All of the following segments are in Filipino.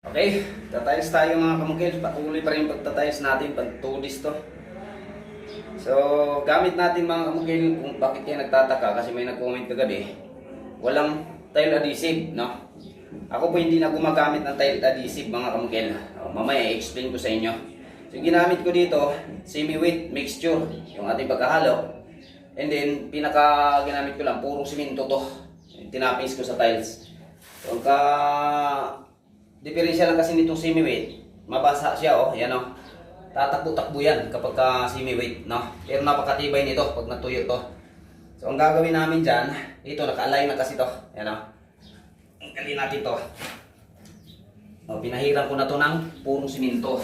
Okay, tatiles tayo mga kamukil. Patuloy pa rin pagtatiles natin, pagtulis to. So, gamit natin mga kamukil kung bakit kayo nagtataka kasi may nag-comment kagabi. Walang tile adhesive, no? Ako po hindi na gumagamit ng tile adhesive mga kamukil. Mamaya i-explain ko sa inyo. So, ginamit ko dito, semi-wet mixture, yung ating pagkahalo. And then, pinaka ginamit ko lang, puro simento to. Tinapis ko sa tiles. So, diferensya lang kasi nitong semi-wet, mabasa siya yan tatakbo-takbo yan kapag semi-wet, no? Pero napakatibay nito pag natuyo to. So ang gagawin namin dyan, ito naka-align na kasi to, Tanggalin natin to. Pinahiran ko na to ng purong simento.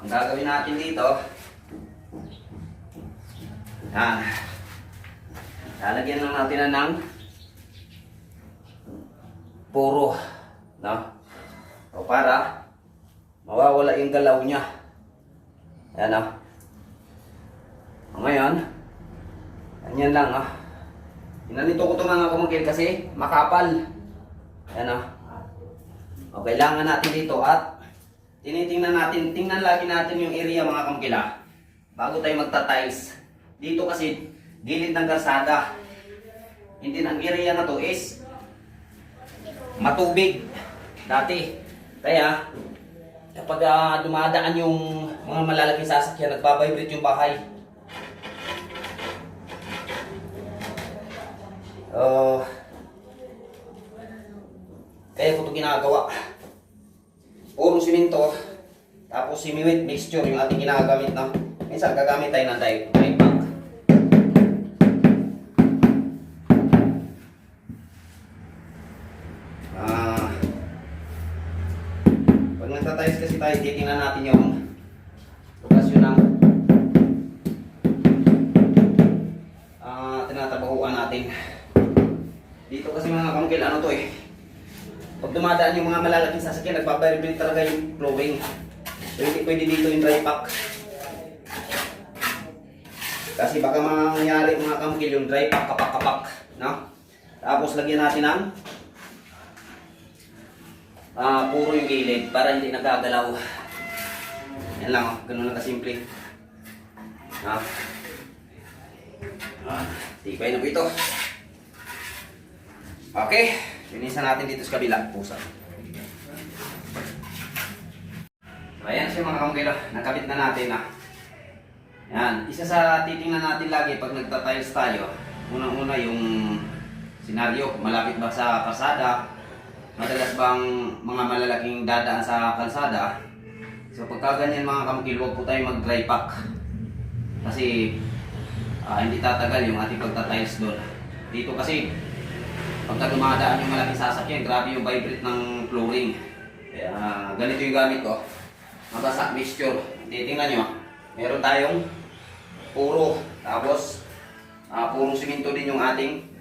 Ang gagawin natin dito, lalagyan lang natin na ng puro, no? O para mawawala yung galaw niya. Ayan ngayon, ganyan lang Inanito ko ito mga kamukil kasi makapal. Ayan o kailangan natin dito at tinitingnan natin, tingnan lagi natin yung area mga kamukil bago tayo magta-tiles. Dito kasi gilid ng kalsada. Hindi ang area na to is matubig dati. Kaya, kapag dumadaan yung mga malalaking sasakyan, nagbabibrate yung bahay. Kaya ko ito ginagawa. Puro simento, tapos semi-wet mixture yung ating ginagamit na. Minsan gagamit tayo ng dye pack. Nagtatiles kasi tayo, titingnan natin yung lokasyon ng tinatabahuan natin. Dito kasi mga kamukil, pag dumadaan yung mga malalaking sasakyan, nagbabibrate talaga yung flooring. So hindi pwede dito yung dry pack. Kasi baka mangyari mga kamukil yung dry pack, kapak-kapak, no? Tapos lagyan natin ng puro yung gilid para hindi nagagalaw. Yan lang, ganun lang kasimple. Tibay na po ito. Okay, linisan natin dito sa kabila. Pusa. So, ayan siya mga kamukil. Nakabit na natin Yan, isa sa titingnan natin lagi pag nagtatiles tayo. Unang-una yung senaryo, malapit ba sa kalsada? Madalas bang mga malalaking dadaan sa kalsada? So pagka ganyan mga kamukil, huwag po tayo mag-dry pack. Kasi hindi tatagal yung ating pagtatiles doon. Dito kasi, pagka dumadaan yung malaking sasakyan, grabe yung vibrate ng flooring. Kaya ganito yung gamit ko. Mabasa mixture. Titingnan nyo, meron tayong puro. Tapos, purong simento din yung ating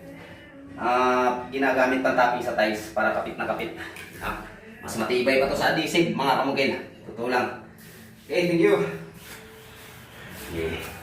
ginagamit pang topping sa tiles para kapit na kapit. Mas matibay pa to sa adhesive mga kamukil. Totoo lang. Okay, thank you. Yeah.